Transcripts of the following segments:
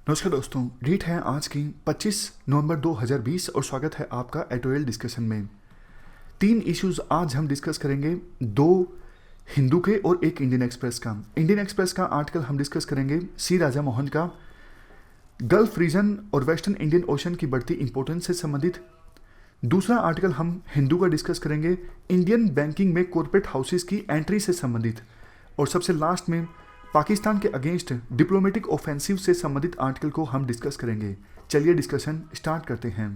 नमस्कार दोस्तों, डेट है आज की 25 नवंबर 2020 और स्वागत है आपका एडिटोरियल डिस्कशन में। 3 इश्यूज आज हम डिस्कस करेंगे, 2 हिंदू के और एक इंडियन एक्सप्रेस का। इंडियन एक्सप्रेस का आर्टिकल हम डिस्कस करेंगे सी राजा मोहन का, गल्फ रीजन और वेस्टर्न इंडियन ओशन की बढ़ती इंपॉर्टेंस से संबंधित। दूसरा आर्टिकल हम हिंदू का डिस्कस करेंगे, इंडियन बैंकिंग में कॉर्पोरेट हाउसेस की एंट्री से संबंधित। और सबसे लास्ट में पाकिस्तान के अगेंस्ट डिप्लोमेटिक ऑफेंसिव से संबंधित आर्टिकल को हम डिस्कस करेंगे। चलिए डिस्कशन स्टार्ट करते हैं।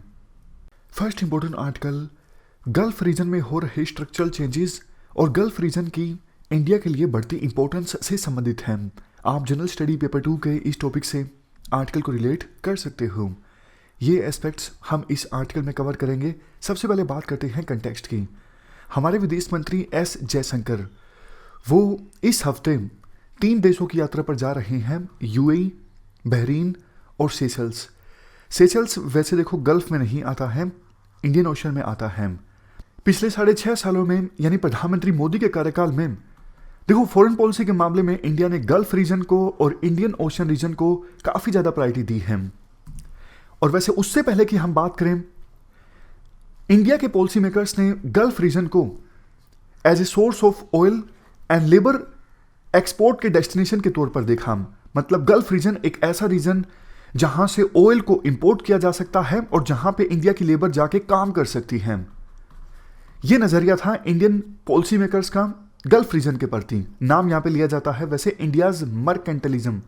First important article, gulf region में हो रहे स्ट्रक्चरल चेंजेस और गल्फ रीजन की इंडिया के लिए बढ़ती इंपॉर्टेंस से संबंधित है। आप जनरल स्टडी पेपर 2 के इस टॉपिक से आर्टिकल को रिलेट कर सकते हो। ये एस्पेक्ट्स हम इस आर्टिकल में कवर करेंगे। सबसे पहले बात करते हैं कंटेक्स्ट की। हमारे विदेश मंत्री एस जयशंकर वो इस हफ्ते 3 देशों की यात्रा पर जा रहे हैं, यूएई, बहरीन और सेशल्स। सेशल्स वैसे देखो गल्फ में नहीं आता है, इंडियन ओशन में आता है। पिछले 6.5 सालों में यानी प्रधानमंत्री मोदी के कार्यकाल में देखो फॉरेन पॉलिसी के मामले में इंडिया ने गल्फ रीजन को और इंडियन ओशन रीजन को काफ़ी ज़्यादा प्रायोरिटी दी है। और वैसे उससे पहले कि हम बात करें, इंडिया के पॉलिसी मेकर्स ने गल्फ रीजन को as a source of oil and labour export के डेस्टिनेशन के तौर पर देखा। मतलब गल्फ रीजन एक ऐसा रीजन जहां से ऑयल को इंपोर्ट किया जा सकता है और जहां पे इंडिया की लेबर जाके काम कर सकती है। यह नजरिया था इंडियन पॉलिसी मेकर्स का गल्फ रीजन के प्रति। नाम यहां पे लिया जाता है वैसे इंडियाज मर्केंटलिज्म।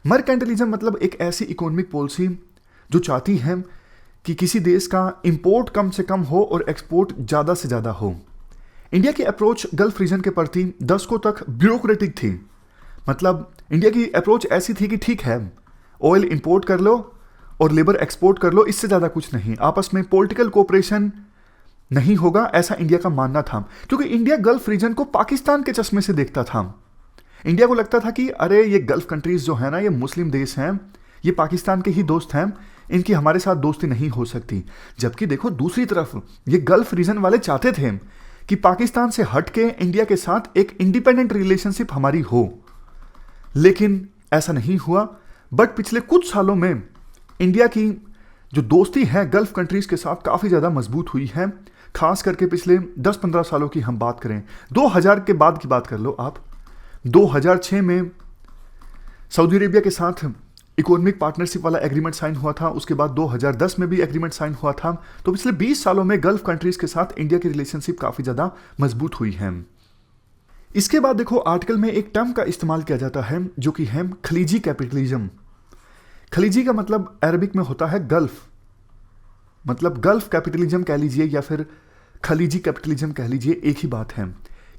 मर्केंटलिज्म मतलब एक ऐसी इकोनॉमिक पॉलिसी जो चाहती है कि किसी देश का इंपोर्ट कम से कम हो और एक्सपोर्ट ज्यादा से ज्यादा हो। इंडिया की अप्रोच गल्फ रीजन के प्रति दशकों तक ब्यूरोक्रेटिक थी। मतलब इंडिया की अप्रोच ऐसी थी कि ठीक है, ऑयल इंपोर्ट कर लो और लेबर एक्सपोर्ट कर लो, इससे ज़्यादा कुछ नहीं, आपस में पॉलिटिकल कोऑपरेशन नहीं होगा, ऐसा इंडिया का मानना था। क्योंकि इंडिया गल्फ रीजन को पाकिस्तान के चश्मे से देखता था। इंडिया को लगता था कि अरे ये गल्फ कंट्रीज जो है ना, ये मुस्लिम देश हैं, ये पाकिस्तान के ही दोस्त हैं, इनकी हमारे साथ दोस्ती नहीं हो सकती। जबकि देखो दूसरी तरफ ये गल्फ रीजन वाले चाहते थे कि पाकिस्तान से हटके इंडिया के साथ एक इंडिपेंडेंट रिलेशनशिप हमारी हो, लेकिन ऐसा नहीं हुआ। बट पिछले कुछ सालों में इंडिया की जो दोस्ती है गल्फ कंट्रीज के साथ काफ़ी ज़्यादा मजबूत हुई है। खास करके पिछले 10-15 सालों की हम बात करें, 2000 के बाद की बात कर लो आप। 2006 में सऊदी अरेबिया के साथ इकोनॉमिक पार्टनरशिप वाला एग्रीमेंट साइन हुआ था। उसके बाद 2010 में भी एग्रीमेंट साइन हुआ था। तो पिछले 20 सालों में गल्फ कंट्रीज के साथ इंडिया की रिलेशनशिप काफ़ी ज़्यादा मजबूत हुई है। इसके बाद देखो आर्टिकल में एक टर्म का इस्तेमाल किया जाता है जो कि है खलीजी कैपिटलिज्म। खलीजी का मतलब अरबिक में होता है गल्फ, मतलब गल्फ कैपिटलिज्म कह लीजिए या फिर खलीजी कैपिटलिज्म कह लीजिए, एक ही बात है।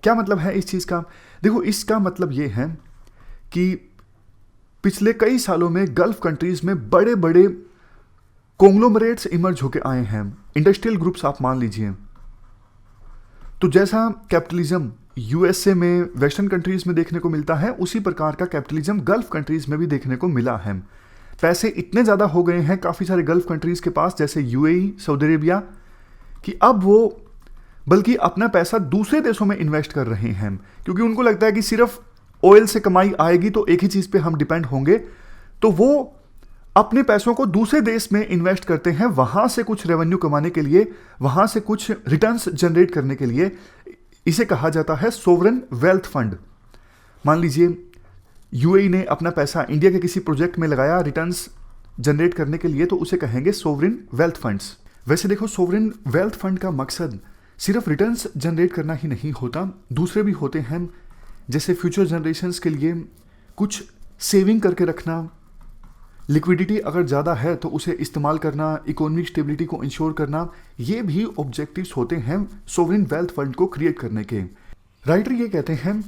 क्या मतलब है इस चीज़ का? देखो इसका मतलब ये है कि पिछले कई सालों में गल्फ कंट्रीज में बड़े बड़े कॉन्ग्लोमरेट्स इमर्ज होके आए हैं, इंडस्ट्रियल ग्रुप्स आप मान लीजिए। तो जैसा कैपिटलिज्म यूएसए में, वेस्टर्न कंट्रीज में देखने को मिलता है, उसी प्रकार का कैपिटलिज्म गल्फ कंट्रीज में भी देखने को मिला है। पैसे इतने ज़्यादा हो गए हैं काफ़ी सारे गल्फ कंट्रीज के पास, जैसे यूएई, सऊदी अरेबिया, कि अब वो बल्कि अपना पैसा दूसरे देशों में इन्वेस्ट कर रहे हैं। क्योंकि उनको लगता है कि सिर्फ ऑयल से कमाई आएगी तो एक ही चीज़ पे हम डिपेंड होंगे, तो वो अपने पैसों को दूसरे देश में इन्वेस्ट करते हैं, वहाँ से कुछ रेवेन्यू कमाने के लिए, वहाँ से कुछ रिटर्न्स जनरेट करने के लिए। इसे कहा जाता है सोवरेन वेल्थ फंड। मान लीजिए यूएई ने अपना पैसा इंडिया के किसी प्रोजेक्ट में लगाया रिटर्न्स जनरेट करने के लिए, तो उसे कहेंगे सोवरेन वेल्थ फंड्स। वैसे देखो सोवरेन वेल्थ फंड का मकसद सिर्फ रिटर्न्स जनरेट करना ही नहीं होता, दूसरे भी होते हैं, जैसे फ्यूचर जनरेशन्स के लिए कुछ सेविंग करके रखना, लिक्विडिटी अगर ज़्यादा है तो उसे इस्तेमाल करना, इकोनॉमिक स्टेबिलिटी को इंश्योर करना, ये भी ऑब्जेक्टिव्स होते हैं सोवरेन वेल्थ फंड को क्रिएट करने के। राइटर ये कहते हैं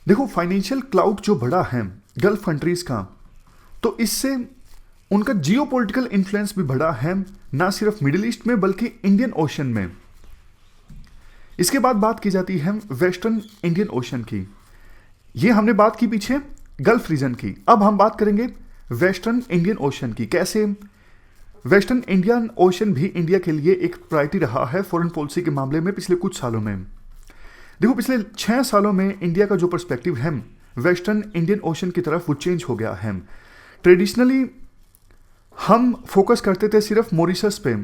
देखो फाइनेंशियल क्लाउड जो बड़ा है गल्फ कंट्रीज का, तो इससे उनका जियोपॉलिटिकल इन्फ्लुएंस भी बढ़ा है, ना सिर्फ मिडिल ईस्ट में बल्कि इंडियन ओशन में। इसके बाद बात की जाती है वेस्टर्न इंडियन ओशन की। ये हमने बात की पीछे गल्फ रीजन की, अब हम बात करेंगे वेस्टर्न इंडियन ओशन की। कैसे? वेस्टर्न इंडियन ओशन भी इंडिया के लिए एक प्रायोरिटी रहा है फॉरेन पॉलिसी के मामले में पिछले कुछ सालों में। देखो पिछले 6 सालों में इंडिया का जो पर्सपेक्टिव है वेस्टर्न इंडियन ओशन की तरफ वो चेंज हो गया है। ट्रेडिशनली हम फोकस करते थे सिर्फ मॉरिशस पे,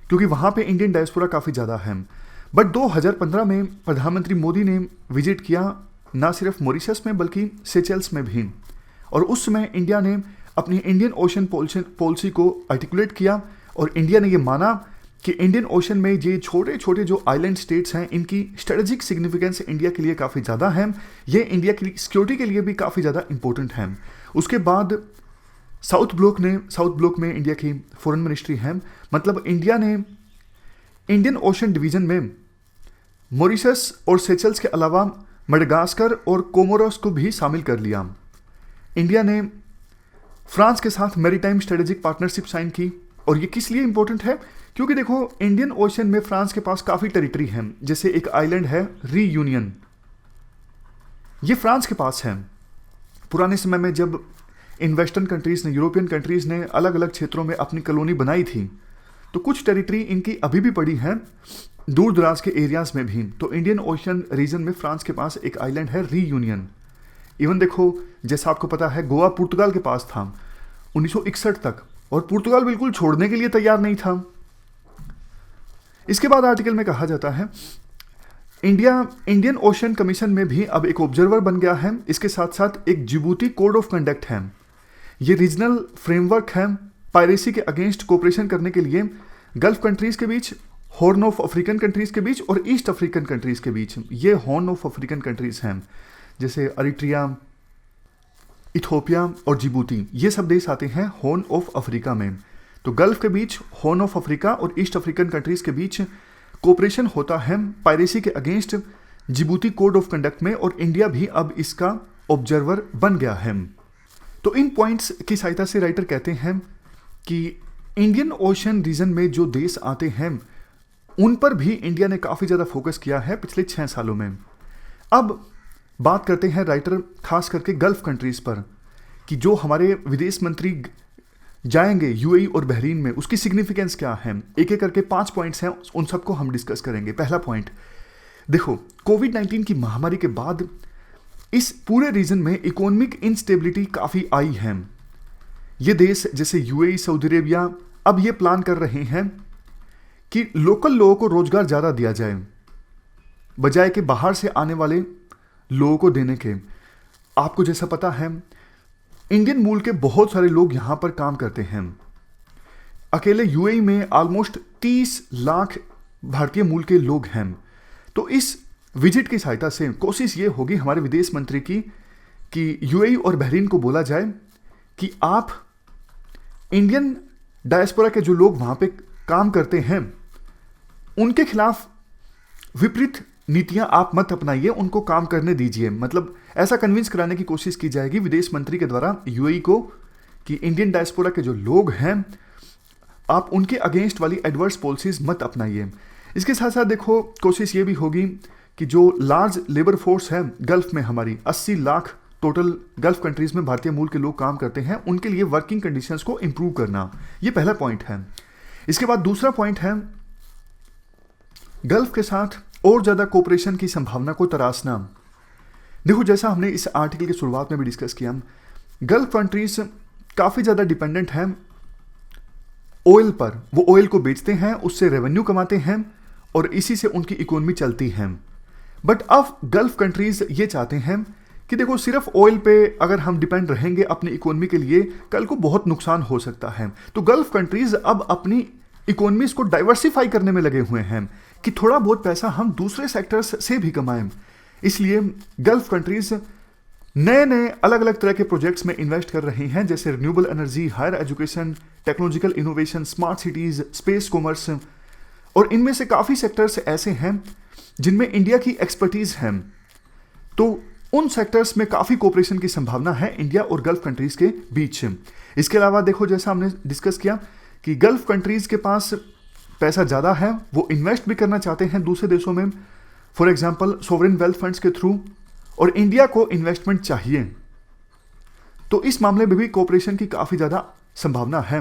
क्योंकि वहाँ पे इंडियन डायस्पोरा काफ़ी ज़्यादा है। बट 2015 में प्रधानमंत्री मोदी ने विजिट किया ना सिर्फ मॉरिशस में बल्कि सेचेल्स में भी, और उस समय इंडिया ने अपनी इंडियन ओशन पॉलिसी को आर्टिकुलेट किया, और इंडिया ने ये माना कि इंडियन ओशन में ये छोटे छोटे जो आइलैंड स्टेट्स हैं इनकी स्ट्रेटेजिक सिग्निफिकेंस इंडिया के लिए काफ़ी ज़्यादा है, ये इंडिया की सिक्योरिटी के लिए भी काफ़ी ज़्यादा इंपॉर्टेंट है। उसके बाद साउथ ब्लॉक में इंडिया की फॉरेन मिनिस्ट्री है, मतलब इंडिया ने इंडियन ओशन डिवीजन में मॉरिशस और सेचल्स के अलावा मडागास्कर और कोमोरोस को भी शामिल कर लिया। इंडिया ने फ्रांस के साथ मैरीटाइम स्ट्रेटेजिक पार्टनरशिप साइन की, और ये किस लिए इंपॉर्टेंट है, क्योंकि देखो इंडियन ओशन में फ्रांस के पास काफ़ी टेरिटरी है, जैसे एक आइलैंड है रीयूनियन, ये फ्रांस के पास है। पुराने समय में जब इन वेस्टर्न कंट्रीज़ ने, यूरोपियन कंट्रीज़ ने अलग अलग क्षेत्रों में अपनी कॉलोनी बनाई थी, तो कुछ टेरिटरी इनकी अभी भी पड़ी है दूर दराज के एरियाज़ में भी। तो इंडियन ओशन रीजन में फ्रांस के पास एक आइलैंड है रीयूनियन। इवन देखो, जैसा आपको पता है, गोवा पुर्तगाल के पास था 1961 तक, और पुर्तगाल बिल्कुल छोड़ने के लिए तैयार नहीं था। इसके बाद आर्टिकल में कहा जाता है इंडिया इंडियन ओशन कमीशन में भी अब एक ऑब्जर्वर बन गया है। इसके साथ साथ एक जिबूती कोड ऑफ कंडक्ट है, ये रीजनल फ्रेमवर्क है पायरेसी के अगेंस्ट कोऑपरेशन करने के लिए गल्फ कंट्रीज के बीच, हॉर्न ऑफ अफ्रीकन कंट्रीज के बीच और ईस्ट अफ्रीकन कंट्रीज के बीच। ये हॉर्न ऑफ अफ्रीकन कंट्रीज हैं, जैसे अरिट्रिया, इथोपिया और जिबूती, ये सब देश आते हैं हॉर्न ऑफ अफ्रीका में। तो गल्फ के बीच, हॉर्न ऑफ अफ्रीका और ईस्ट अफ्रीकन कंट्रीज के बीच कोऑपरेशन होता है पायरेसी के against Djibouti code of conduct में, और इंडिया भी अब इसका ऑब्जर्वर बन गया है। तो इन पॉइंट्स की सहायता से राइटर कहते हैं कि इंडियन ओशन रीजन में जो देश आते हैं उन पर भी इंडिया ने काफ़ी ज़्यादा फोकस किया है पिछले 6 सालों में। अब बात करते हैं राइटर खास करके गल्फ कंट्रीज़ पर, कि जो हमारे विदेश मंत्री जाएंगे यूएई और बहरीन में, उसकी सिग्निफिकेंस क्या है। एक एक करके 5 पॉइंट्स हैं, उन सबको हम डिस्कस करेंगे। पहला पॉइंट देखो, कोविड-19 की महामारी के बाद इस पूरे रीजन में इकोनॉमिक इंस्टेबिलिटी काफ़ी आई है। ये देश जैसे यूएई, सऊदी अरेबिया अब ये प्लान कर रहे हैं कि लोकल लोगों को रोजगार ज़्यादा दिया जाए बजाय कि बाहर से आने वाले लोगों को देने के। आपको जैसा पता है, इंडियन मूल के बहुत सारे लोग यहाँ पर काम करते हैं। अकेले यूएई में ऑलमोस्ट 30 लाख भारतीय मूल के लोग हैं। तो इस विजिट की सहायता से कोशिश ये होगी हमारे विदेश मंत्री की कि यूएई और बहरीन को बोला जाए कि आप इंडियन डायस्पोरा के जो लोग वहाँ पे काम करते हैं उनके खिलाफ विपरीत नीतियां आप मत अपनाइए, उनको काम करने दीजिए। मतलब ऐसा कन्विंस कराने की कोशिश की जाएगी विदेश मंत्री के द्वारा यूएई को कि इंडियन डायस्पोरा के जो लोग हैं आप उनके अगेंस्ट वाली एडवर्स पॉलिसीज मत अपनाइए। इसके साथ साथ देखो, कोशिश ये भी होगी कि जो लार्ज लेबर फोर्स है गल्फ में, हमारी 80 लाख टोटल गल्फ कंट्रीज में भारतीय मूल के लोग काम करते हैं, उनके लिए वर्किंग कंडीशंस को इंप्रूव करना। ये पहला पॉइंट है। इसके बाद दूसरा पॉइंट है गल्फ के साथ और ज़्यादा कोऑपरेशन की संभावना को तराशना। देखो, जैसा हमने इस आर्टिकल की शुरुआत में भी डिस्कस किया, गल्फ कंट्रीज काफ़ी ज़्यादा डिपेंडेंट हैं ऑयल पर। वो ऑयल को बेचते हैं, उससे रेवेन्यू कमाते हैं और इसी से उनकी इकोनॉमी चलती है। बट अब गल्फ कंट्रीज ये चाहते हैं कि देखो, सिर्फ ऑयल पे अगर हम डिपेंड रहेंगे अपनी इकोनॉमी के लिए, कल को बहुत नुकसान हो सकता है। तो गल्फ कंट्रीज अब अपनी इकोनॉमीज को डाइवर्सिफाई करने में लगे हुए हैं कि थोड़ा बहुत पैसा हम दूसरे सेक्टर्स से भी कमाएं। इसलिए गल्फ कंट्रीज नए नए अलग अलग तरह के प्रोजेक्ट्स में इन्वेस्ट कर रही हैं, जैसे renewable energy, higher education, technological innovation, smart cities, space commerce. और इनमें से काफ़ी सेक्टर्स ऐसे हैं जिनमें इंडिया की एक्सपर्टीज है। तो उन सेक्टर्स में काफ़ी कोऑपरेशन की संभावना है इंडिया और गल्फ कंट्रीज के बीच। इसके अलावा देखो, जैसा हमने डिस्कस किया कि गल्फ कंट्रीज के पास पैसा ज़्यादा है, वो इन्वेस्ट भी करना चाहते हैं दूसरे देशों में, for example sovereign wealth funds के थ्रू, और इंडिया को इन्वेस्टमेंट चाहिए। तो इस मामले में भी कोऑपरेशन की काफ़ी ज़्यादा संभावना है।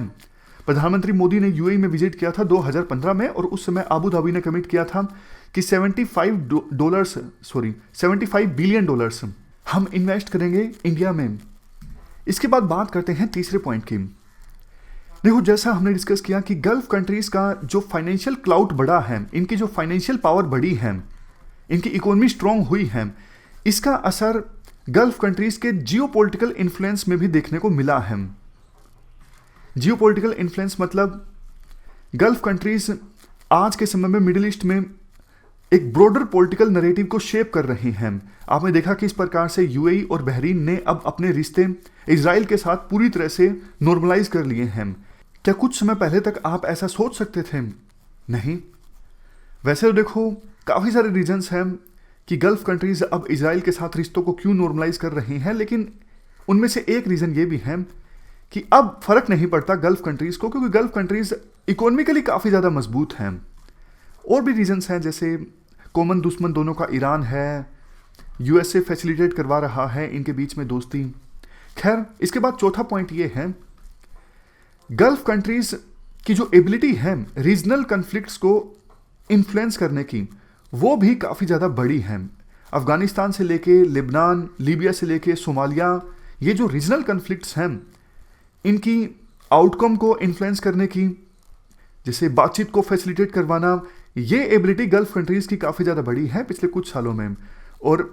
प्रधानमंत्री मोदी ने यूएई में विजिट किया था 2015 में, और उस समय अबू धाबी ने कमिट किया था कि $75 बिलियन हम इन्वेस्ट करेंगे इंडिया में। इसके बाद बात करते हैं तीसरे पॉइंट की देखो, जैसा हमने डिस्कस किया कि गल्फ कंट्रीज का जो फाइनेंशियल क्लाउड बढ़ा है, इनकी जो फाइनेंशियल पावर बढ़ी है, इनकी इकोनॉमी स्ट्रांग हुई है, इसका असर गल्फ कंट्रीज के जियोपॉलिटिकल इन्फ्लुएंस में भी देखने को मिला है। जियोपॉलिटिकल इन्फ्लुएंस मतलब गल्फ कंट्रीज आज के समय में मिडिल ईस्ट में एक ब्रॉडर पॉलिटिकल नैरेटिव को शेप कर रही हैं। आपने देखा कि इस प्रकार से यूएई और बहरीन ने अब अपने रिश्ते इजराइल के साथ पूरी तरह से नॉर्मलाइज कर लिए हैं। क्या कुछ समय पहले तक आप ऐसा सोच सकते थे? नहीं। वैसे तो देखो, काफ़ी सारे रीजंस हैं कि गल्फ कंट्रीज अब इजराइल के साथ रिश्तों को क्यों नॉर्मलाइज कर रही हैं, लेकिन उनमें से एक रीज़न ये भी है कि अब फर्क नहीं पड़ता गल्फ कंट्रीज को, क्योंकि गल्फ कंट्रीज इकोनॉमिकली काफ़ी ज़्यादा मजबूत हैं। और भी रीजंस हैं, जैसे कॉमन दुश्मन दोनों का ईरान है, यूएसए फैसिलिटेट करवा रहा है इनके बीच में दोस्ती। खैर, इसके बाद चौथा पॉइंट ये है, गल्फ कंट्रीज की जो एबिलिटी है रीजनल कन्फ्लिक्ट्स को इन्फ्लुएंस करने की, वो भी काफ़ी ज़्यादा बड़ी है। अफगानिस्तान से लेके लेबनान, लीबिया से लेके सोमालिया, ये जो रीजनल कन्फ्लिक्ट्स हैं, इनकी आउटकम को इन्फ्लुएंस करने की, जैसे बातचीत को फैसिलिटेट करवाना, ये एबिलिटी गल्फ कंट्रीज की काफ़ी ज़्यादा बड़ी है पिछले कुछ सालों में। और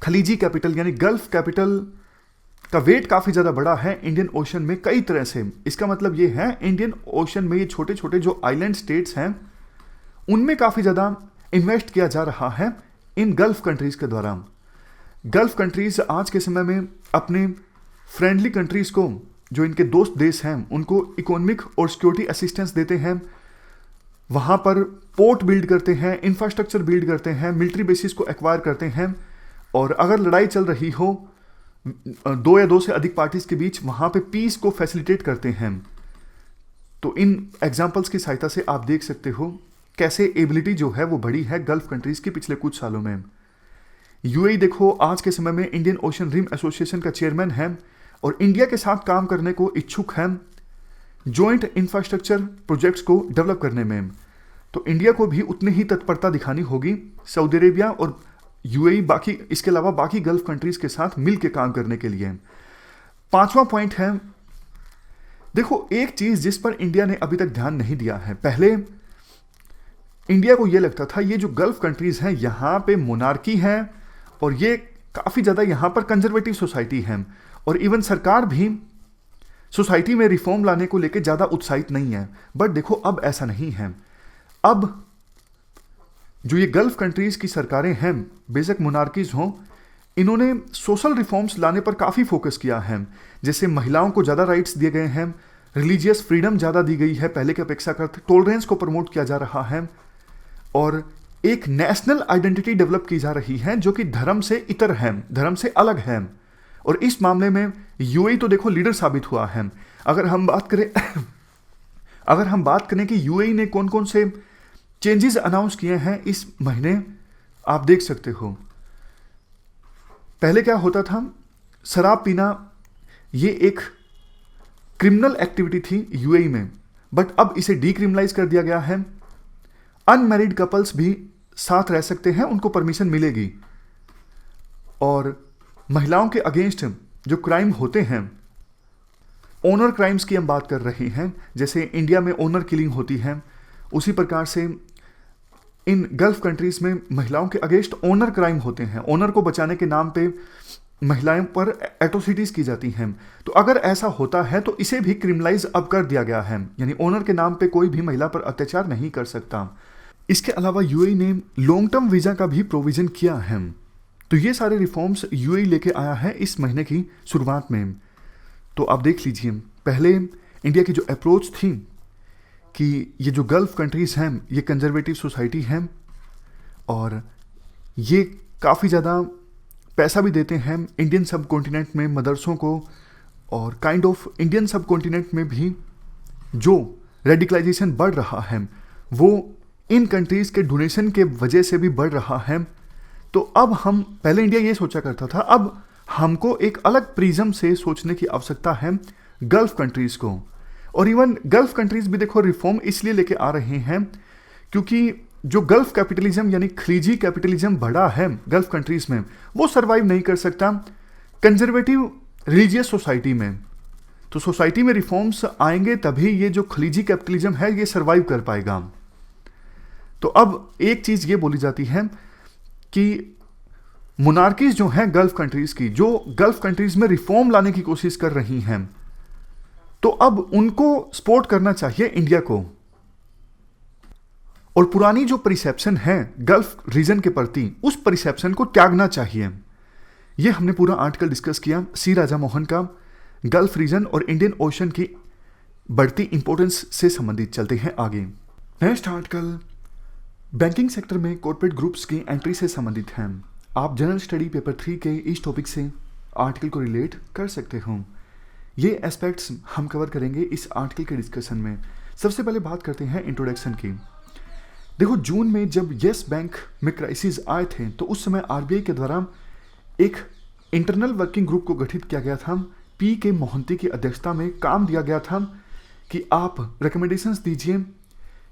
खलीजी कैपिटल यानी गल्फ कैपिटल का वेट काफ़ी ज़्यादा बड़ा है इंडियन ओशन में कई तरह से। इसका मतलब ये है, इंडियन ओशन में ये छोटे छोटे जो आइलैंड स्टेट्स हैं, उनमें काफ़ी ज़्यादा इन्वेस्ट किया जा रहा है इन गल्फ कंट्रीज के द्वारा। गल्फ कंट्रीज आज के समय में अपने फ्रेंडली कंट्रीज को, जो इनके दोस्त देश हैं, उनको इकोनॉमिक और सिक्योरिटी असिस्टेंस देते हैं, वहाँ पर पोर्ट बिल्ड करते हैं, इंफ्रास्ट्रक्चर बिल्ड करते हैं, मिलिट्री बेसिस को एक्वायर करते हैं, और अगर लड़ाई चल रही हो दो या दो से अधिक पार्टीज के बीच, वहाँ पे पीस को फैसिलिटेट करते हैं। तो इन एग्जाम्पल्स की सहायता से आप देख सकते हो कैसे एबिलिटी जो है वो बढ़ी है गल्फ कंट्रीज की पिछले कुछ सालों में। यूएई देखो, आज के समय में इंडियन ओशन रिम एसोसिएशन का चेयरमैन है और इंडिया के साथ काम करने को इच्छुक है जॉइंट इंफ्रास्ट्रक्चर प्रोजेक्ट्स को डेवलप करने में। तो इंडिया को भी उतनी ही तत्परता दिखानी होगी सऊदी अरेबिया और यूएई, बाकी इसके अलावा बाकी गल्फ कंट्रीज के साथ मिल के काम करने के लिए। पांचवा पॉइंट है, देखो एक चीज जिस पर इंडिया ने अभी तक ध्यान नहीं दिया है। पहले इंडिया को यह लगता था ये जो गल्फ कंट्रीज हैं, यहां पे मोनार्की है और ये काफी ज्यादा यहां पर कंजर्वेटिव सोसाइटी है, और इवन सरकार भी सोसाइटी में रिफॉर्म लाने को लेकर ज्यादा उत्साहित नहीं है। बट देखो, अब ऐसा नहीं है। अब जो ये गल्फ कंट्रीज की सरकारें हैं, बेशक मोनार्कीज हों, इन्होंने सोशल रिफॉर्म्स लाने पर काफ़ी फोकस किया है। जैसे महिलाओं को ज़्यादा राइट्स दिए गए हैं, रिलीजियस फ्रीडम ज़्यादा दी गई है पहले की अपेक्षा करते, टॉलरेंस को प्रमोट किया जा रहा है, और एक नेशनल आइडेंटिटी डेवलप की जा रही है जो कि धर्म से इतर है, धर्म से अलग है। और इस मामले में यूएई तो देखो लीडर साबित हुआ है। अगर हम बात करें कि यूएई ने कौन कौन से चेंजेस अनाउंस किए हैं इस महीने, आप देख सकते हो। पहले क्या होता था, शराब पीना ये एक क्रिमिनल एक्टिविटी थी यूएई में, बट अब इसे डीक्रिमिनलाइज कर दिया गया है। अनमैरिड कपल्स भी साथ रह सकते हैं, उनको परमिशन मिलेगी। और महिलाओं के अगेंस्ट जो क्राइम होते हैं, ओनर क्राइम्स की हम बात कर रहे हैं, जैसे इंडिया में ओनर किलिंग होती है, उसी प्रकार से इन गल्फ कंट्रीज में महिलाओं के अगेंस्ट ओनर क्राइम होते हैं। ओनर को बचाने के नाम पे महिलाओं पर एट्रोसिटीज की जाती हैं। तो अगर ऐसा होता है तो इसे भी क्रिमिनलाइज अब कर दिया गया है, यानी ओनर के नाम पे कोई भी महिला पर अत्याचार नहीं कर सकता। इसके अलावा यूएई ने लॉन्ग टर्म वीजा का भी प्रोविजन किया है। तो ये सारे रिफॉर्म्स यूएई लेके आया है इस महीने की शुरुआत में। तो आप देख लीजिए, पहले इंडिया की जो अप्रोच थी कि ये जो गल्फ कंट्रीज हैं ये कंजर्वेटिव सोसाइटी हैं और ये काफ़ी ज़्यादा पैसा भी देते हैं इंडियन सब कॉन्टिनेंट में मदरसों को, और काइंड ऑफ इंडियन सब कॉन्टिनेंट में भी जो रेडिकलाइजेशन बढ़ रहा है वो इन कंट्रीज़ के डोनेशन के वजह से भी बढ़ रहा है। तो अब हम, पहले इंडिया ये सोचा करता था, अब हमको एक अलग प्रिज्म से सोचने की आवश्यकता है गल्फ कंट्रीज़ को। और इवन गल्फ कंट्रीज़ भी देखो रिफॉर्म इसलिए लेके आ रहे हैं क्योंकि जो गल्फ कैपिटलिज्म यानी खलीजी कैपिटलिज्म बढ़ा है गल्फ कंट्रीज़ में, वो सर्वाइव नहीं कर सकता कंजर्वेटिव रिलीजियस सोसाइटी में। तो तो सोसाइटी में रिफॉर्म्स आएंगे तभी ये जो खलीजी कैपिटलिज्म है ये सरवाइव कर पाएगा। तो अब एक चीज ये बोली जाती है कि मोनार्कीज जो हैं गल्फ कंट्रीज की, जो गल्फ कंट्रीज में रिफॉर्म लाने की कोशिश कर रही हैं, तो अब उनको सपोर्ट करना चाहिए इंडिया को। और पुरानी जो परिसेप्शन है गल्फ रीजन के प्रति, उस परिसेप्शन को त्यागना चाहिए। यह हमने पूरा आर्टिकल डिस्कस किया सी राजा मोहन का गल्फ रीजन और इंडियन ओशन की बढ़ती इंपॉर्टेंस से संबंधित। चलते हैं आगे। नेक्स्ट आर्टिकल बैंकिंग सेक्टर में कॉर्पोरेट ग्रुप्स की एंट्री से संबंधित है। आप जनरल स्टडी पेपर 3 के इस टॉपिक से आर्टिकल को रिलेट कर सकते हो। ये एस्पेक्ट्स हम कवर करेंगे इस आर्टिकल के डिस्कशन में। सबसे पहले बात करते हैं इंट्रोडक्शन की। देखो, जून में जब येस बैंक में क्राइसिस आए थे तो उस समय आरबीआई के द्वारा एक इंटरनल वर्किंग ग्रुप को गठित किया गया था। पी के मोहंती की अध्यक्षता में काम दिया गया था कि आप रिकमेंडेशंस दीजिए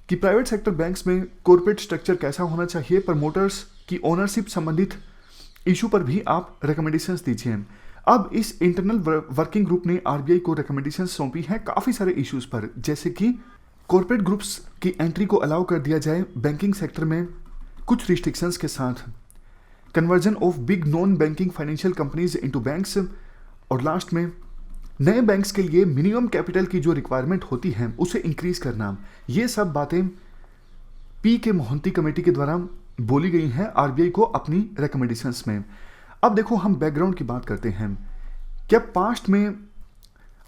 कि प्राइवेट सेक्टर बैंक्स में कॉर्पोरेट स्ट्रक्चर कैसा होना चाहिए, प्रमोटर्स की ओनरशिप संबंधित इशू पर भी आप रिकमेंडेशंस दीजिए। अब इस इंटरनल वर्किंग ग्रुप ने आरबीआई को रिकमेंडेशंस सौंपी हैं काफ़ी सारे इश्यूज पर, जैसे कि कॉर्पोरेट ग्रुप्स की एंट्री को अलाउ कर दिया जाए बैंकिंग सेक्टर में कुछ रिस्ट्रिक्शंस के साथ, conversion of big non banking financial companies into banks, और लास्ट में नए बैंक्स के लिए मिनिमम कैपिटल की जो रिक्वायरमेंट होती है उसे इंक्रीज करना। ये सब बातें पी के मोहंती कमेटी के द्वारा बोली गई हैं आरबीआई को अपनी रिकमेंडेशंस में। अब देखो, हम बैकग्राउंड की बात करते हैं। क्या पास्ट में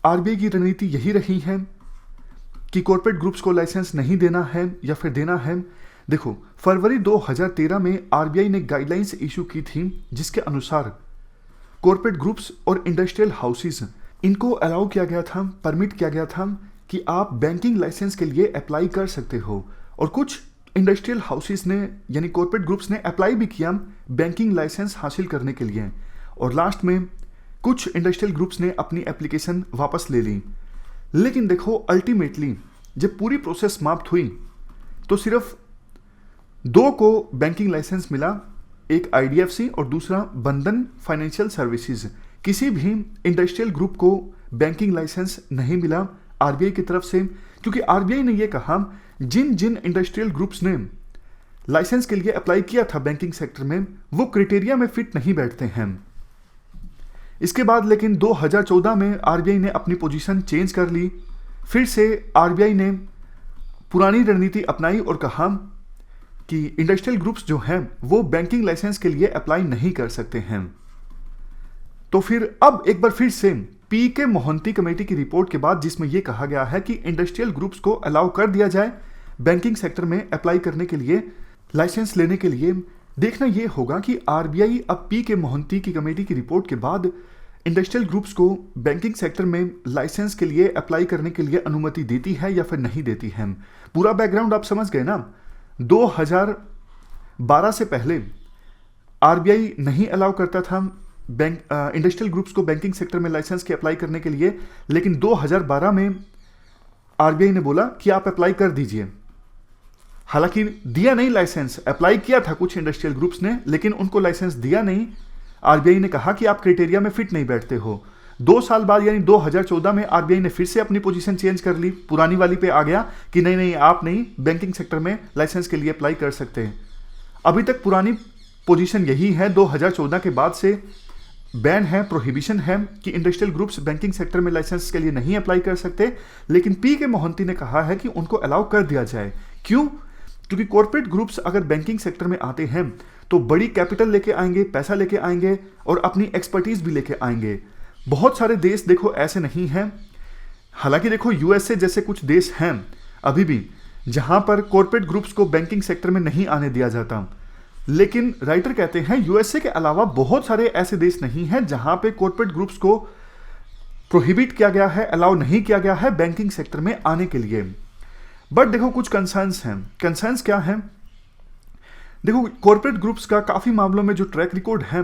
आरबीआई की रणनीति यही रही है कि कॉर्पोरेट ग्रुप्स को लाइसेंस नहीं देना है या फिर देना है? देखो, फरवरी 2013 में आरबीआई ने गाइडलाइंस इशू की थी जिसके अनुसार कॉर्पोरेट ग्रुप्स और इंडस्ट्रियल हाउसेस इनको अलाउ किया गया था, परमिट किया गया था कि आप बैंकिंग लाइसेंस के लिए अप्लाई कर सकते हो। और कुछ इंडस्ट्रियल हाउसेस ने यानी कॉर्पोरेट ग्रुप्स ने अप्लाई भी किया बैंकिंग लाइसेंस हासिल करने के लिए, और लास्ट में कुछ इंडस्ट्रियल ग्रुप्स ने अपनी एप्लीकेशन वापस ले ली। लेकिन देखो, अल्टीमेटली जब पूरी प्रोसेस समाप्त हुई तो सिर्फ 2 को बैंकिंग लाइसेंस मिला, एक आईडीएफसी और दूसरा बंधन फाइनेंशियल सर्विसेज। किसी भी इंडस्ट्रियल ग्रुप को बैंकिंग लाइसेंस नहीं मिला आरबीआई की तरफ से, क्योंकि आरबीआई ने यह कहा जिन जिन इंडस्ट्रियल ग्रुप्स ने लाइसेंस के लिए अप्लाई किया था बैंकिंग सेक्टर में वो क्राइटेरिया में फिट नहीं बैठते हैं। इसके बाद लेकिन 2014 में आरबीआई ने अपनी पोजीशन चेंज कर ली। फिर से आरबीआई ने पुरानी रणनीति अपनाई और कहा कि इंडस्ट्रियल ग्रुप्स जो हैं वो बैंकिंग लाइसेंस के लिए अप्लाई नहीं कर सकते हैं। तो फिर अब एक बार फिर से पी के मोहंती कमेटी की रिपोर्ट के बाद, जिसमें यह कहा गया है कि इंडस्ट्रियल ग्रुप्स को अलाउ कर दिया जाए बैंकिंग सेक्टर में अप्लाई करने के लिए, लाइसेंस लेने के लिए, देखना यह होगा कि आरबीआई अब पी के मोहंती की कमेटी की रिपोर्ट के बाद इंडस्ट्रियल ग्रुप्स को बैंकिंग सेक्टर में लाइसेंस के लिए अप्लाई करने के लिए अनुमति देती है या फिर नहीं देती है। पूरा बैकग्राउंड आप समझ गए ना। 2012 से पहले आरबीआई नहीं अलाउ करता था बैंक इंडस्ट्रियल ग्रुप्स को बैंकिंग सेक्टर में लाइसेंस के अप्लाई करने के लिए, लेकिन 2012 में आरबीआई ने बोला कि आप अप्लाई कर दीजिए। हालांकि दिया नहीं लाइसेंस, अप्लाई किया था कुछ इंडस्ट्रियल ग्रुप्स ने, लेकिन उनको लाइसेंस दिया नहीं। आरबीआई ने कहा कि आप क्राइटेरिया में फिट नहीं बैठते हो। 2 साल बाद यानी 2014 में आरबीआई ने फिर से अपनी पोजीशन चेंज कर ली, पुरानी वाली पे आ गया कि नहीं नहीं आप नहीं बैंकिंग सेक्टर में लाइसेंस के लिए अप्लाई कर सकते हैं। अभी तक पुरानी पोजीशन यही है। 2014 के बाद से बैन है, प्रोहिबिशन है कि इंडस्ट्रियल ग्रुप्स बैंकिंग सेक्टर में लाइसेंस के लिए नहीं अप्लाई कर सकते, लेकिन पी के मोहंती ने कहा है कि उनको अलाउ कर दिया जाए। क्यों? क्योंकि कॉर्पोरेट ग्रुप्स अगर बैंकिंग सेक्टर में आते हैं तो बड़ी कैपिटल लेके आएंगे, पैसा लेके आएंगे और अपनी एक्सपर्टीज भी लेके आएंगे। बहुत सारे देश देखो ऐसे नहीं हैं। हालांकि देखो यूएसए जैसे कुछ देश हैं अभी भी जहां पर कॉर्पोरेट ग्रुप्स को बैंकिंग सेक्टर में नहीं आने दिया जाता, लेकिन राइटर कहते हैं यूएसए के अलावा बहुत सारे ऐसे देश नहीं हैं जहां पे कॉर्पोरेट ग्रुप्स को प्रोहिबिट किया गया है, अलाउ नहीं किया गया है बैंकिंग सेक्टर में आने के लिए। बट देखो कुछ कंसर्न्स हैं। कंसर्न्स क्या हैं? देखो, कॉर्पोरेट ग्रुप्स का काफी मामलों में जो ट्रैक रिकॉर्ड है,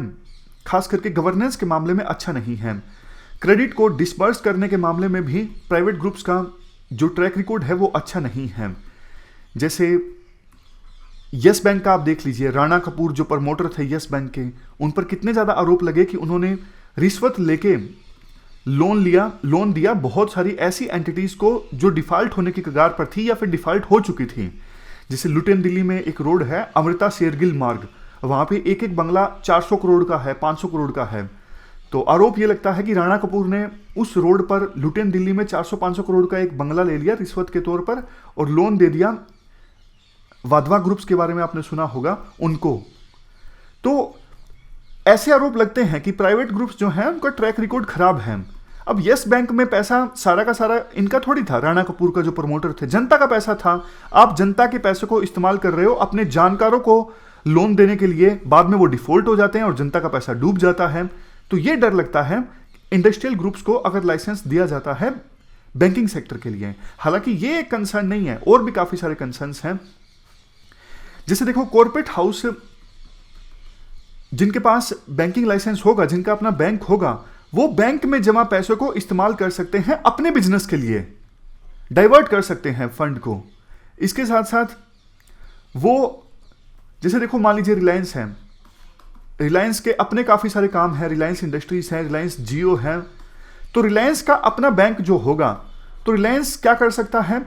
खास करके गवर्नेंस के मामले में अच्छा नहीं है। क्रेडिट को डिसबर्स करने के मामले में भी प्राइवेट ग्रुप्स का जो ट्रैक रिकॉर्ड है वो अच्छा नहीं है। जैसे यस बैंक का आप देख लीजिए, राणा कपूर जो प्रमोटर थे यस बैंक के, उन पर कितने ज़्यादा आरोप लगे कि उन्होंने रिश्वत लेके लोन दिया बहुत सारी ऐसी एंटिटीज को जो डिफॉल्ट होने की कगार पर थी या फिर डिफॉल्ट हो चुकी थी। जैसे लुटेन दिल्ली में एक रोड है अमृता शेरगिल मार्ग, वहां पे एक एक बंगला 400 करोड़ का है, 500 करोड़ का है। तो आरोप यह लगता है कि राणा कपूर ने उस रोड पर लुटेन दिल्ली में 400-500 करोड़ का एक बंगला ले लिया रिश्वत के तौर पर और लोन दे दिया। वाधवा ग्रुप्स के बारे में आपने सुना होगा उनको। तो ऐसे आरोप लगते हैं कि प्राइवेट ग्रुप्स जो हैं उनका ट्रैक रिकॉर्ड खराब है। अब यस बैंक में पैसा सारा का सारा इनका थोड़ी था, राणा कपूर का जो प्रमोटर थे, जनता का पैसा था। आप जनता के पैसे को इस्तेमाल कर रहे हो अपने जानकारों को लोन देने के लिए, बाद में वो डिफॉल्ट हो जाते हैं और जनता का पैसा डूब जाता है। तो ये डर लगता है इंडस्ट्रियल ग्रुप्स को अगर लाइसेंस दिया जाता है बैंकिंग सेक्टर के लिए। हालांकि ये एक कंसर्न नहीं है, और भी काफी सारे कंसर्न्स हैं। जैसे देखो कॉर्पोरेट हाउस जिनके पास बैंकिंग लाइसेंस होगा, जिनका अपना बैंक होगा, वो बैंक में जमा पैसों को इस्तेमाल कर सकते हैं अपने बिजनेस के लिए, डाइवर्ट कर सकते हैं फंड को। इसके साथ साथ वो जैसे देखो मान लीजिए रिलायंस है, रिलायंस के अपने काफी सारे काम है, रिलायंस इंडस्ट्रीज है, रिलायंस जियो है। तो रिलायंस का अपना बैंक जो होगा, तो रिलायंस क्या कर सकता है,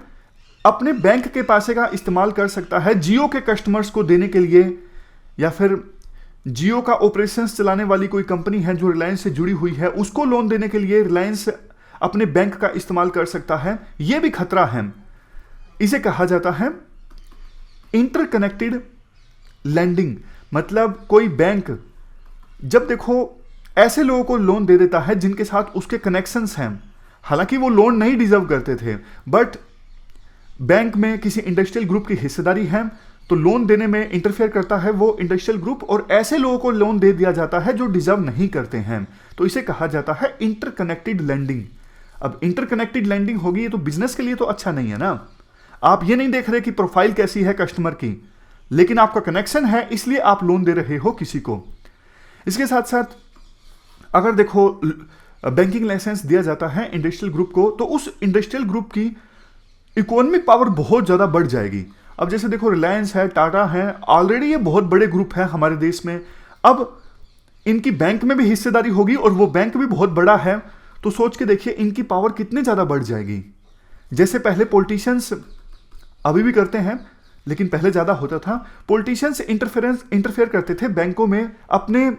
अपने बैंक के पैसे का इस्तेमाल कर सकता है जियो के कस्टमर्स को देने के लिए, या फिर जियो का ऑपरेशंस चलाने वाली कोई कंपनी है जो रिलायंस से जुड़ी हुई है, उसको लोन देने के लिए रिलायंस अपने बैंक का इस्तेमाल कर सकता है। यह भी खतरा है। इसे कहा जाता है इंटरकनेक्टेड लैंडिंग। मतलब कोई बैंक जब देखो ऐसे लोगों को लोन दे देता है जिनके साथ उसके कनेक्शंस हैं, हालांकि वो लोन नहीं डिजर्व करते थे, बट बैंक में किसी इंडस्ट्रियल ग्रुप की हिस्सेदारी है, तो लोन देने में इंटरफेयर करता है वो इंडस्ट्रियल ग्रुप, और ऐसे लोगों को लोन दे दिया जाता है जो डिजर्व नहीं करते हैं। तो इसे कहा जाता है इंटरकनेक्टेड लैंडिंग। अब इंटरकनेक्टेड लैंडिंग होगी, ये तो बिजनेस के लिए तो अच्छा नहीं है ना। आप ये नहीं देख रहे कि प्रोफाइल कैसी है कस्टमर की, लेकिन आपका कनेक्शन है इसलिए आप लोन दे रहे हो किसी को। इसके साथ साथ अगर देखो बैंकिंग लाइसेंस दिया जाता है इंडस्ट्रियल ग्रुप को, तो उस इंडस्ट्रियल ग्रुप की इकोनॉमिक पावर बहुत ज्यादा बढ़ जाएगी। अब जैसे देखो रिलायंस है, टाटा है, ऑलरेडी ये बहुत बड़े ग्रुप है हमारे देश में। अब इनकी बैंक में भी हिस्सेदारी होगी और वो बैंक भी बहुत बड़ा है, तो सोच के देखिए इनकी पावर कितने ज्यादा बढ़ जाएगी। जैसे पहले पॉलिटिशियंस अभी भी करते हैं, लेकिन पहले ज्यादा होता था, पॉलिटिशियंस इंटरफेयर करते थे बैंकों में अपने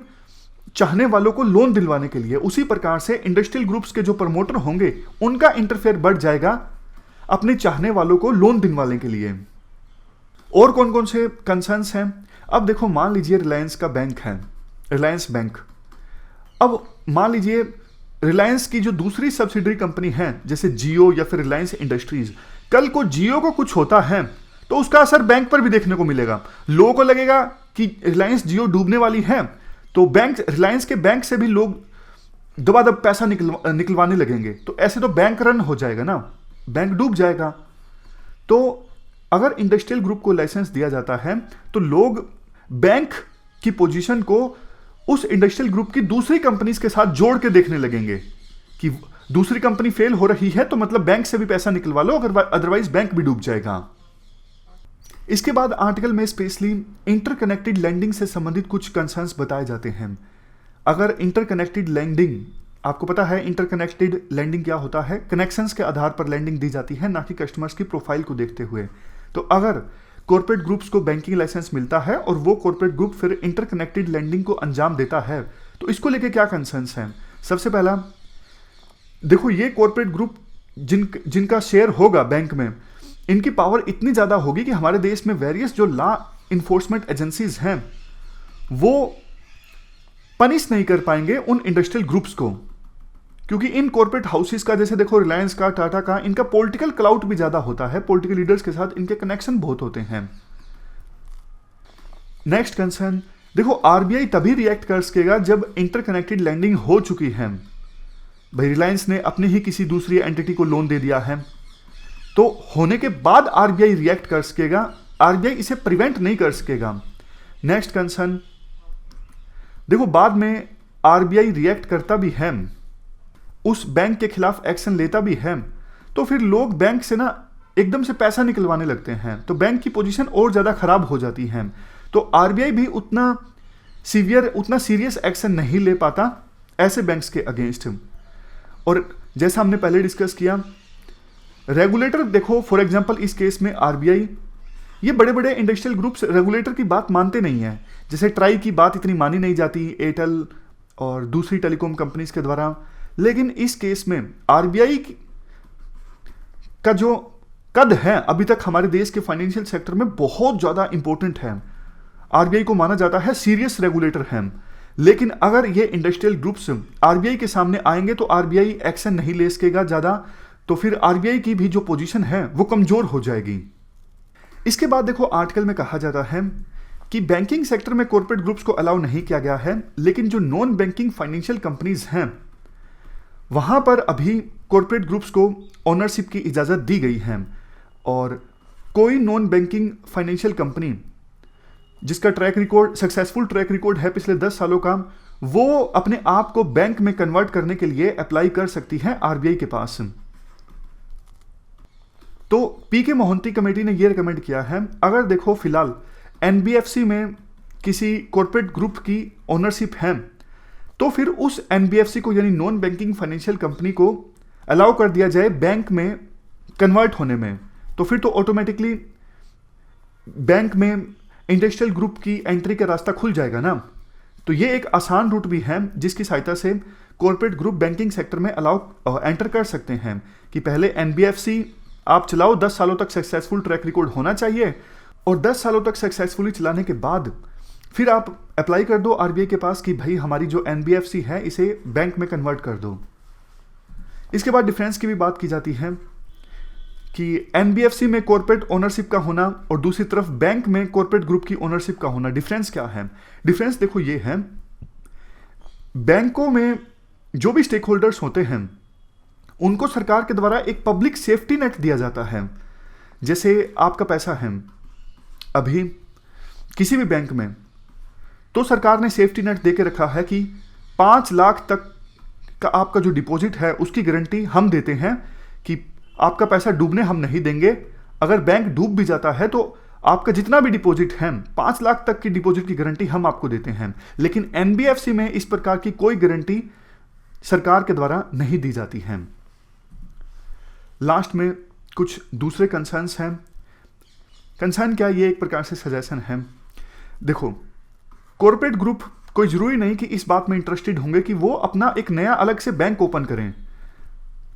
चाहने वालों को लोन दिलवाने के लिए। उसी प्रकार से इंडस्ट्रियल ग्रुप्स के जो प्रमोटर होंगे उनका इंटरफेयर बढ़ जाएगा अपने चाहने वालों को लोन दिलवाने के लिए। और कौन कौन से कंसर्न्स हैं? अब देखो मान लीजिए रिलायंस का बैंक है, रिलायंस बैंक। अब मान लीजिए रिलायंस की जो दूसरी सब्सिडरी कंपनी है जैसे जियो या फिर रिलायंस इंडस्ट्रीज, कल को जियो को कुछ होता है तो उसका असर बैंक पर भी देखने को मिलेगा। लोगों को लगेगा कि रिलायंस जियो डूबने वाली है, तो बैंक, रिलायंस के बैंक से भी लोग दबादब पैसा निकलवाने लगेंगे। तो ऐसे तो बैंक रन हो जाएगा ना, बैंक डूब जाएगा। तो अगर इंडस्ट्रियल ग्रुप को लाइसेंस दिया जाता है तो लोग बैंक की पोजीशन को उस इंडस्ट्रियल ग्रुप की दूसरी कंपनीज के साथ जोड़ के देखने लगेंगे कि दूसरी कंपनी फेल हो रही है तो मतलब बैंक से भी पैसा निकलवा लो, अगर अदरवाइज बैंक भी डूब जाएगा। इसके बाद आर्टिकल में स्पेशली इंटरकनेक्टेड लैंडिंग से संबंधित कुछ कंसर्न्स बताए जाते हैं। अगर इंटरकनेक्टेड लैंडिंग, आपको पता है इंटरकनेक्टेड लैंडिंग क्या होता है, कनेक्शंस के आधार पर लैंडिंग दी जाती है, ना कि कस्टमर्स की प्रोफाइल को देखते हुए। तो अगर कॉर्पोरेट ग्रुप्स को बैंकिंग लाइसेंस मिलता है और वो कॉर्पोरेट ग्रुप फिर इंटरकनेक्टेड लैंडिंग को अंजाम देता है, तो इसको लेके क्या कंसर्न्स हैं? सबसे पहला देखो, ये कॉर्पोरेट ग्रुप जिनका शेयर होगा बैंक में, इनकी पावर इतनी ज्यादा होगी कि हमारे देश में वेरियस जो लॉ इन्फोर्समेंट एजेंसीज हैं वो पनिश नहीं कर पाएंगे उन इंडस्ट्रियल ग्रुप्स को, क्योंकि इन कॉर्पोरेट हाउसेस का, जैसे देखो रिलायंस का, टाटा का, इनका पॉलिटिकल क्लाउट भी ज्यादा होता है, पॉलिटिकल लीडर्स के साथ इनके कनेक्शन बहुत होते हैं। नेक्स्ट कंसर्न देखो, आरबीआई तभी रिएक्ट कर सकेगा जब इंटरकनेक्टेड लैंडिंग हो चुकी है। भाई रिलायंस ने अपनी ही किसी दूसरी एंटिटी को लोन दे दिया है, तो होने के बाद आरबीआई रिएक्ट कर सकेगा, आरबीआई इसे प्रिवेंट नहीं कर सकेगा। नेक्स्ट कंसर्न देखो, बाद में आरबीआई रिएक्ट करता भी है, उस बैंक के खिलाफ एक्शन लेता भी है, तो फिर लोग बैंक से ना एकदम से पैसा निकलवाने लगते हैं, तो बैंक की पोजीशन और ज्यादा खराब हो जाती है। तो आरबीआई भी उतना सीरियस एक्शन नहीं ले पाता ऐसे बैंक्स के अगेंस्ट। और जैसा हमने पहले डिस्कस किया, रेगुलेटर देखो फॉर एग्जांपल इस केस में आरबीआई, ये बड़े बड़े इंडस्ट्रियल ग्रुप्स रेगुलेटर की बात मानते नहीं है। जैसे ट्राई की बात इतनी मानी नहीं जाती एयरटेल और दूसरी टेलीकॉम कंपनीज के द्वारा, लेकिन इस केस में आरबीआई का जो कद है अभी तक हमारे देश के फाइनेंशियल सेक्टर में बहुत ज्यादा इंपॉर्टेंट है। आरबीआई को माना जाता है सीरियस रेगुलेटर है, लेकिन अगर ये इंडस्ट्रियल ग्रुप्स आरबीआई के सामने आएंगे तो आरबीआई एक्शन नहीं ले सकेगा ज्यादा, तो फिर आरबीआई की भी जो पोजीशन है वो कमजोर हो जाएगी। इसके बाद देखो आर्टिकल में कहा जाता है कि बैंकिंग सेक्टर में कॉर्पोरेट ग्रुप्स को अलाउ नहीं किया गया है, लेकिन जो नॉन बैंकिंग फाइनेंशियल कंपनीज हैं वहां पर अभी कॉर्पोरेट ग्रुप्स को ओनरशिप की इजाजत दी गई है। और कोई नॉन बैंकिंग फाइनेंशियल कंपनी जिसका track record successful track record है पिछले 10 सालों का, वो अपने आप को बैंक में कन्वर्ट करने के लिए अप्लाई कर सकती है आरबीआई के पास। तो पीके मोहंती कमेटी ने यह रिकमेंड किया है, अगर देखो फिलहाल एनबीएफसी में किसी कॉर्पोरेट ग्रुप की ओनरशिप है तो फिर उस एनबीएफसी को यानी नॉन बैंकिंग फाइनेंशियल कंपनी को अलाउ कर दिया जाए बैंक में कन्वर्ट होने में, तो फिर तो ऑटोमेटिकली बैंक में इंडस्ट्रियल ग्रुप की एंट्री का रास्ता खुल जाएगा ना। तो ये एक आसान रूट भी है जिसकी सहायता से कॉर्पोरेट ग्रुप बैंकिंग सेक्टर में अलाउ एंटर कर सकते हैं कि पहले एनबीएफसी आप चलाओ, 10 सालों तक सक्सेसफुल ट्रैक रिकॉर्ड होना चाहिए, और 10 सालों तक सक्सेसफुली चलाने के बाद फिर आप अप्लाई कर दो आरबीआई के पास कि भाई हमारी जो एनबीएफसी है इसे बैंक में कन्वर्ट कर दो। इसके बाद डिफरेंस की भी बात की जाती है कि एनबीएफसी में कॉर्पोरेट ओनरशिप का होना और दूसरी तरफ बैंक में कॉर्पोरेट ग्रुप की ओनरशिप का होना, डिफरेंस क्या है? डिफरेंस देखो ये है, बैंकों में जो भी स्टेक होल्डर्स होते हैं उनको सरकार के द्वारा एक पब्लिक सेफ्टी नेट दिया जाता है। जैसे आपका पैसा है अभी किसी भी बैंक में, तो सरकार ने सेफ्टी नेट दे के रखा है कि 5 लाख तक का आपका जो डिपॉजिट है उसकी गारंटी हम देते हैं कि आपका पैसा डूबने हम नहीं देंगे। अगर बैंक डूब भी जाता है तो आपका जितना भी डिपॉजिट है 5 लाख तक की डिपॉजिट की गारंटी हम आपको देते हैं। लेकिन एनबीएफसी में इस प्रकार की कोई गारंटी सरकार के द्वारा नहीं दी जाती है। लास्ट में कुछ दूसरे कंसर्न्स हैं। कंसर्न क्या, ये एक प्रकार से सजेशन है। देखो कॉर्पोरेट ग्रुप कोई जरूरी नहीं कि इस बात में इंटरेस्टेड होंगे कि वो अपना एक नया अलग से बैंक ओपन करें।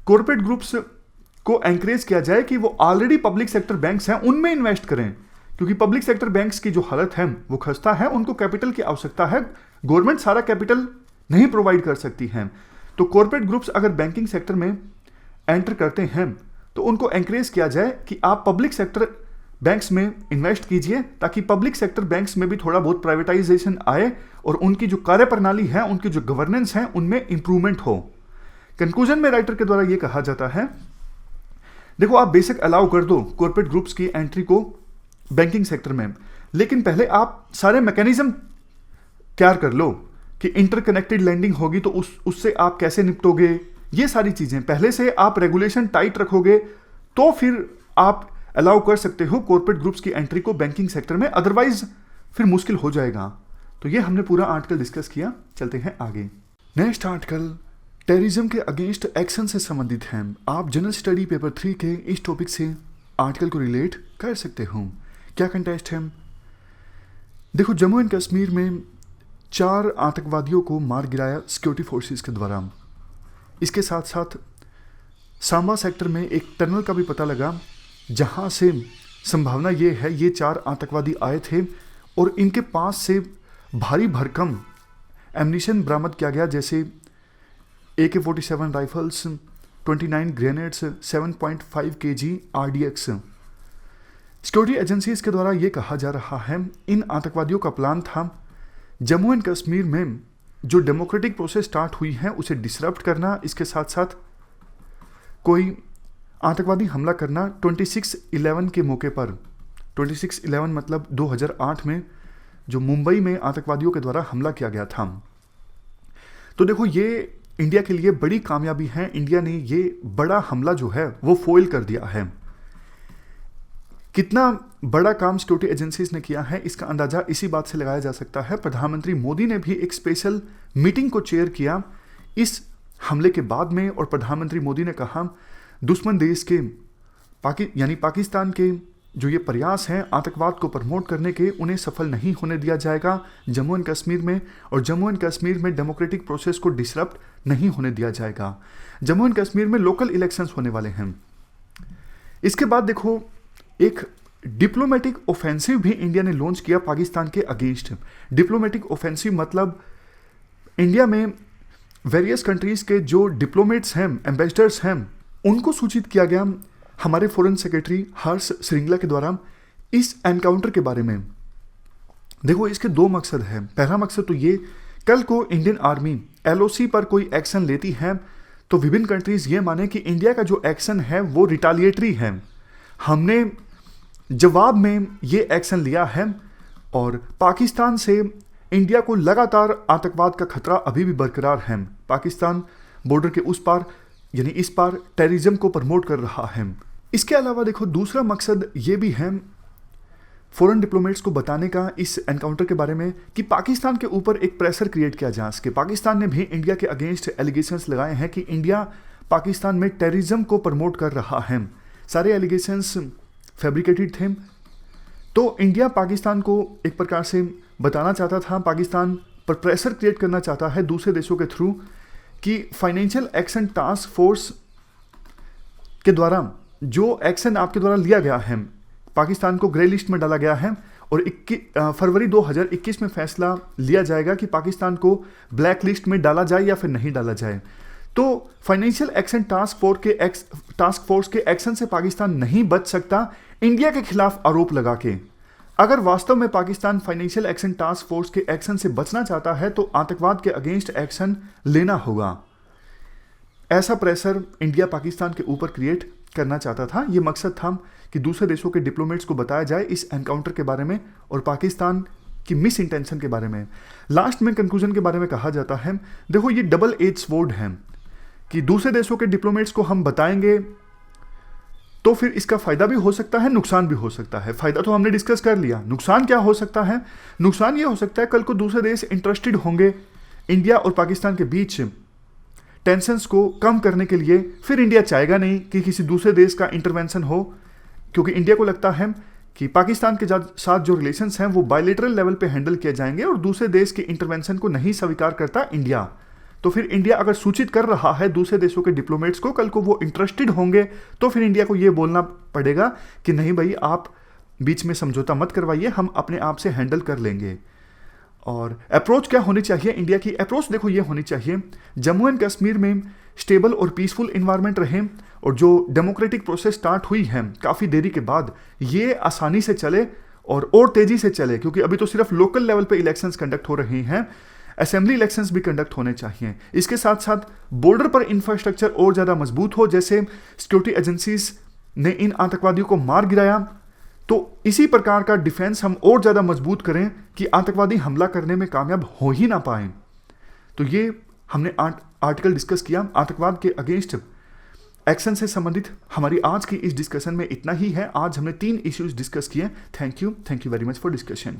कॉर्पोरेट ग्रुप्स को एंकरेज किया जाए कि वो ऑलरेडी पब्लिक सेक्टर बैंक्स हैं उनमें इन्वेस्ट करें, क्योंकि पब्लिक सेक्टर बैंक्स की जो हालत है वो खस्ता है, उनको कैपिटल की आवश्यकता है, गवर्नमेंट सारा कैपिटल नहीं प्रोवाइड कर सकती है। तो कॉर्पोरेट ग्रुप्स अगर बैंकिंग सेक्टर में एंटर करते हैं तो उनको एंकरेज किया जाए कि आप पब्लिक सेक्टर बैंक्स में इन्वेस्ट कीजिए, ताकि पब्लिक सेक्टर बैंक्स में भी थोड़ा बहुत प्राइवेटाइजेशन आए और उनकी जो कार्यप्रणाली है, उनकी जो गवर्नेंस है, उनमें इंप्रूवमेंट हो। कंक्लूजन में राइटर के द्वारा यह कहा जाता है, देखो आप बेसिक अलाउ कर दो कॉर्पोरेट ग्रुप्स की एंट्री को बैंकिंग सेक्टर में, लेकिन पहले आप सारे मैकेनिज्म तैयार कर लो कि इंटरकनेक्टेड लैंडिंग होगी तो उससे आप कैसे निपटोगे। ये सारी चीजें पहले से आप रेगुलेशन टाइट रखोगे तो फिर आप अलाउ कर सकते हो कॉर्पोरेट ग्रुप्स की एंट्री को बैंकिंग सेक्टर में, अदरवाइज फिर मुश्किल हो जाएगा। तो ये हमने पूरा आर्टिकल डिस्कस किया। चलते हैं आगे। नेक्स्ट आर्टिकल टेररिज्म के अगेंस्ट एक्शन से संबंधित है। आप जनरल स्टडी पेपर 3 के इस टॉपिक से आर्टिकल को रिलेट कर सकते हो। क्या कंटेस्ट है? देखो जम्मू एंड कश्मीर में 4 आतंकवादियों को मार गिराया सिक्योरिटी फोर्सेस के द्वारा। इसके साथ साथ सांबा सेक्टर में एक टनल का भी पता लगा, जहां से संभावना ये है ये 4 आतंकवादी आए थे और इनके पास से भारी भरकम एम्यूनिशन बरामद किया गया, जैसे AK-47 rifles, 29 grenades, 7.5 kg RDX। Security agencies के द्वारा ये कहा जा रहा है इन आतंकवादियों का प्लान था जम्मू एंड कश्मीर में जो डेमोक्रेटिक प्रोसेस स्टार्ट हुई है उसे डिसरप्ट करना, इसके साथ साथ कोई आतंकवादी हमला करना 26/11 के मौके पर। 26/11 मतलब 2008 में जो मुंबई में आतंकवादियों के द्वारा हमला किया गया था। तो देखो ये इंडिया के लिए बड़ी कामयाबी है। इंडिया ने ये बड़ा हमला जो है वो फोइल कर दिया है। कितना बड़ा काम सिक्योरिटी एजेंसीज ने किया है इसका अंदाजा इसी बात से लगाया जा सकता है। प्रधानमंत्री मोदी ने भी एक स्पेशल मीटिंग को चेयर किया इस हमले के बाद में, और प्रधानमंत्री मोदी ने कहा दुश्मन देश के यानी पाकिस्तान के जो ये प्रयास हैं आतंकवाद को प्रमोट करने के, उन्हें सफल नहीं होने दिया जाएगा जम्मू एंड कश्मीर में, और जम्मू एंड कश्मीर में डेमोक्रेटिक प्रोसेस को डिसरप्ट नहीं होने दिया जाएगा। जम्मू एंड कश्मीर में लोकल इलेक्शंस होने वाले हैं। इसके बाद देखो एक डिप्लोमेटिक ऑफेंसिव भी इंडिया ने लॉन्च किया पाकिस्तान के अगेंस्ट। डिप्लोमेटिक ऑफेंसिव मतलब इंडिया में वेरियस कंट्रीज के जो डिप्लोमेट्स हैं, एम्बेसडर्स हैं, उनको सूचित किया गया हमारे फॉरेन सेक्रेटरी हर्ष श्रृंगला के द्वारा इस एनकाउंटर के बारे में। देखो इसके दो मकसद हैं। पहला मकसद तो ये, कल को इंडियन आर्मी एलओसी पर कोई एक्शन लेती है तो विभिन्न कंट्रीज ये माने कि इंडिया का जो एक्शन है वो रिटालिएटरी है, हमने जवाब में ये एक्शन लिया है, और पाकिस्तान से इंडिया को लगातार आतंकवाद का खतरा अभी भी बरकरार है। पाकिस्तान बॉर्डर के उस पार यानी इस पार टेररिज्म को प्रमोट कर रहा है। इसके अलावा देखो दूसरा मकसद ये भी है फॉरेन डिप्लोमेट्स को बताने का इस एनकाउंटर के बारे में कि पाकिस्तान के ऊपर एक प्रेशर क्रिएट किया जा सके। पाकिस्तान ने भी इंडिया के अगेंस्ट एलिगेशंस लगाए हैं कि इंडिया पाकिस्तान में टेररिज्म को प्रमोट कर रहा है। सारे एलिगेशंस फैब्रिकेटेड थे। तो इंडिया पाकिस्तान को एक प्रकार से बताना चाहता था, पाकिस्तान पर प्रेशर क्रिएट करना चाहता है दूसरे देशों के थ्रू कि फाइनेंशियल एक्शन टास्क फोर्स के द्वारा जो एक्शन आपके द्वारा लिया गया है, पाकिस्तान को ग्रे लिस्ट में डाला गया है, और फरवरी 2021 में फैसला लिया जाएगा कि पाकिस्तान को ब्लैक लिस्ट में डाला जाए या फिर नहीं डाला जाए। तो फाइनेंशियल एक्शन टास्क फोर्स के एक्शन से पाकिस्तान नहीं बच सकता इंडिया के खिलाफ आरोप लगा के। अगर वास्तव में Pakistan financial action task force के एक्शन से बचना चाहता है तो आतंकवाद के अगेंस्ट एक्शन लेना होगा। ऐसा प्रेशर इंडिया पाकिस्तान के ऊपर क्रिएट करना चाहता था। ये मकसद था कि दूसरे देशों के डिप्लोमेट्स को बताया जाए इस एनकाउंटर के बारे में और पाकिस्तान की मिस इंटेंशन के बारे में। लास्ट में कंक्लूजन के बारे में कहा जाता है, देखो ये डबल एज स्वॉर्ड है कि दूसरे देशों के डिप्लोमेट्स को हम बताएंगे तो फिर इसका फायदा भी हो सकता है, नुकसान भी हो सकता है। फायदा तो हमने डिस्कस कर लिया, नुकसान क्या हो सकता है? नुकसान ये हो सकता है कल को दूसरे देश इंटरेस्टेड होंगे इंडिया और पाकिस्तान के बीच टेंशंस को कम करने के लिए। फिर इंडिया चाहेगा नहीं कि किसी दूसरे देश का इंटरवेंशन हो, क्योंकि इंडिया को लगता है कि पाकिस्तान के साथ जो रिलेशंस हैं वो बायलैटरल लेवल पे हैंडल किए जाएंगे और दूसरे देश के इंटरवेंशन को नहीं स्वीकार करता इंडिया। तो फिर इंडिया अगर सूचित कर रहा है दूसरे देशों के डिप्लोमेट्स को, कल को वो इंटरेस्टेड होंगे तो फिर इंडिया को ये बोलना पड़ेगा कि नहीं भाई आप बीच में समझौता मत करवाइए, हम अपने आप से हैंडल कर लेंगे। और अप्रोच क्या होनी चाहिए इंडिया की? अप्रोच देखो ये होनी चाहिए, जम्मू एंड कश्मीर में स्टेबल और पीसफुल इन्वायरमेंट रहे और जो डेमोक्रेटिक प्रोसेस स्टार्ट हुई है काफ़ी देरी के बाद, ये आसानी से चले और तेज़ी से चले, क्योंकि अभी तो सिर्फ लोकल लेवल पे इलेक्शंस कंडक्ट हो रहे हैं, असेंबली इलेक्शंस भी कंडक्ट होने चाहिए। इसके साथ साथ बॉर्डर पर इंफ्रास्ट्रक्चर और ज़्यादा मजबूत हो, जैसे सिक्योरिटी एजेंसीज ने इन आतंकवादियों को मार गिराया, तो इसी प्रकार का डिफेंस हम और ज़्यादा मजबूत करें कि आतंकवादी हमला करने में कामयाब हो ही ना पाए। तो ये हमने आर्टिकल डिस्कस किया आतंकवाद के अगेंस्ट एक्शन से संबंधित। हमारी आज की इस डिस्कशन में इतना ही है। आज हमने 3 इश्यूज डिस्कस किए। Thank you very much for discussion.